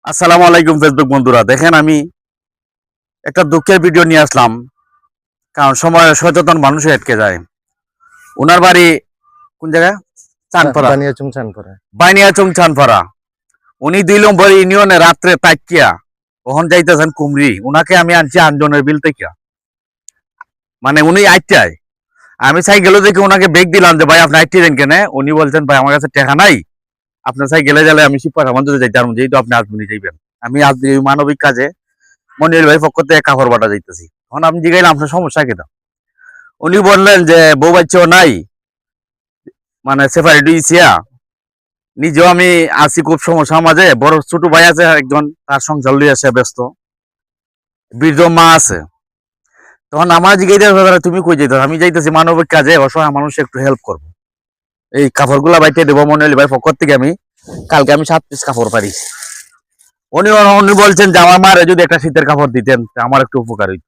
আসসালামু আলাইকুম ফেসবুক বন্ধুরা, দেখেন আমি একটা দুঃখের ভিডিও নিয়ে আসলাম। কারণ সময় সচেতন মানুষ আটকে যায়। ওনার বাড়ি কোন জায়গায়? চানপাড়া, বানিয়াচং চানপাড়া। বাইনিয়াচং চানপাড়া। উনি ২ নম্বর ইউনিয়নে রাত্রে তাকিয়া কখন যাইতেছেন কুমরি। উনাকে আমি আনছি আঞ্জনের বিল থেকে, মানে উনি আইটাই আমি সাইকেলে দেখে ওনাকে বেগ দিলাম যে ভাই আপনি আইটি দেন কেন। উনি বলছেন ভাই আমার কাছে টাকা নাই, আপনার সাইকেলে গেলে আমি শিবপাড়া মন্দিরে যাইতাম, যেহেতু আপনি আজমিরি যাইবেন। আমি আজমিরি মানবিক কাজে মনির ভাই পক্ষ থেকে কাপড় বাটা যাইতেছি। তখন আমি জিগাইলাম আপনার সমস্যা কেন। উনি বললেন যে বউ বাচ্চাও নাই, মানে সেপারেট হইছিয়া, নিজেও আমি আছি খুব সমস্যার মাঝে, বড় ছোট ভাই আছে একজন, তার সংসার লইয়া সে ব্যস্ত, বৃদ্ধ মা আছে। তখন আমার জিগাইতে তুমি কই যাইতে, আমি যাইতেছি মানবিক কাজে, অসহায় মানুষ একটু হেল্প করবো, এই কাপড় গুলা বাইতে দেবো মনির ভাই পক্ষ থেকে। আমি কালকে আমি 7 পিস কাপড় পারিছি। উনি বলছেন যে আমার মারে যদি একটা শীতের কাপড় দিতেন আমার একটু উপকার হইত।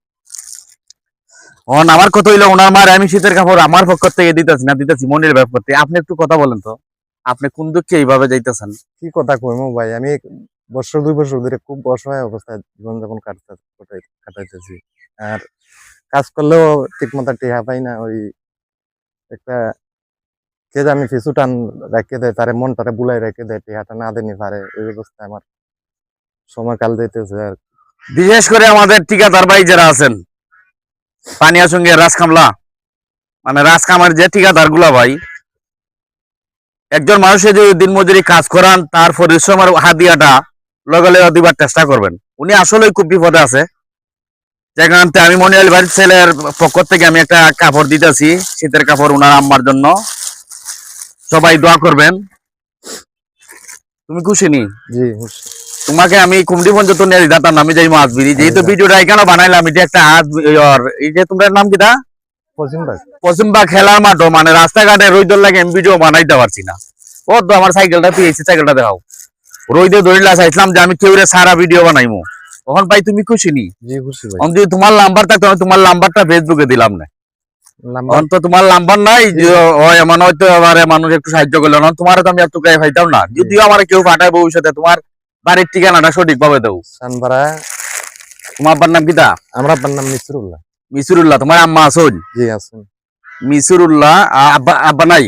আমার কথা হইলো ওনার মারে আমি শীতের কাপড় আমার পক্ষ থেকে দিতেছি না, দিতেছি মনির ভাই পক্ষ থেকে। আপনি একটু কথা বলেন তো, আপনি কোন দুঃখে এইভাবে যাইতেছেন? কি কথা কইমু ভাই, আমি 1 বছর 2 বছর ধরে খুব অসহায় অবস্থায় জীবনযাপন কাটাইতেছি। আর কাজ করলেও ঠিক মতো টেহা পাই না। ওই একটা কে যে আমি পিছু টান রেখে দেয়, তারে মনটারে বুলাই রেখে দেয়, টেহাটা না দেনি পারে। ওই অবস্থায় আমার সময়কাল যাইতেছে। আর বিশেষ করে আমাদের ঠিকাদার ভাই যারা আছেন, পানিয়া সঙ্গে রাজকামলা, মানে রাজকামের যে ঠিকাদার গুলা ভাই, একজন মানুষের যদি দিনমজুরি কাজ করান, তার পরিশ্রমের হাদিয়াটা লগে লগে দিবার চেষ্টা করবেন। উনি আসলে খুব বিপদে আছে। যেখানে আমি মনিয়াল বাড়ির ছেলের পক্ষ থেকে আমি একটা কাপড় দিতেছি, শীতের কাপড় উনার আম্মার জন্য। সবাই দোয়া করবেন। তুমি খুশি নি? জি, তোমাকে আমি কুমড়ি পর্যন্ত নিয়ে দিতাম, আমি যাই মাছবিরি, যেহেতু ভিডিওটা এখানে বানাইলাম। এটা একটা এই যে তোমার নাম কিটা? পশ্চিমবাগ খেলার মাঠও, মানে রাস্তাঘাটে রোদ লাগে আমি ভিডিও বানাইতে পারছি না। ও তো আমার সাইকেলটা পেয়েছি, সাইকেলটা দেখাও। রোদে ধরিলা চাইছিলাম যে আমি কেউ সারা ভিডিও বানাইমু। তখন ভাই তুমি খুশি নি? জি খুশি ভাই। যদি তোমার নাম্বার থাকতো আমি তোমার নাম্বারটা ফেসবুকে দিলাম না। তো তোমার নাম্বার নাই, এমন হয়তো আমার মানুষ একটু সাহায্য করলো না, তোমার তো আমি এত গায়ে পাইতাম না। যদিও আমার কেউ পাঠায় ভবিষ্যতে, তোমার বাড়ির ঠিকানাটা সঠিক ভাবে দাও। চানপাড়া। তোমার আব্বার নাম কিতা? আমার আব্বার নাম মিসরুল্লাহ। মিসুরুল্লাহ। তোমার আম্মা আসুন? জি আছেন। মিসুরুল্লাহ। আব্বা আব্বা নাই?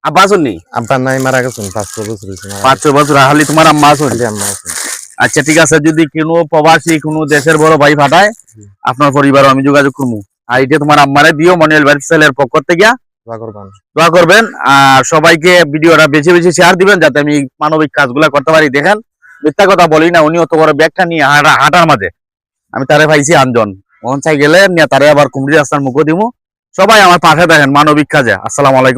আব্বা আসুন নি? আব্বা নাই, মারা গেছেন 5-6 বছর হয়েছে। 5-6 বছর হালি তোমার আম্মা আসুন? আম্মা আছেন। আচ্ছা ঠিক আছে, যদি কোনো প্রবাসী কোনো দেশের বড় ভাই পাঠায় আপনার পরিবার আমি যোগাযোগ করবো। আর এটা তোমার আম্মারে দিও, মনিয়াল ভাই ছেলের পক্ষ থেকে দোয়া করবেন। আর সবাইকে ভিডিওটা বেশি বেশি শেয়ার দিবেন, যাতে আমি মানবিক কাজগুলা করতে পারি। দেখেন মিথ্যা কথা বলি না, উনি অত বড় ব্যাগটা নিয়ে হাঁটার মাঝে আমি তারে পাইছি আনজন, ওন চাই গেলে নিয়ে তারে আবার কুমড়ি রাস্তার মুখো দিমু। সবাই আমার পাশে দেখেন মানবিক কাজে। আসসালামু আলাইকুম।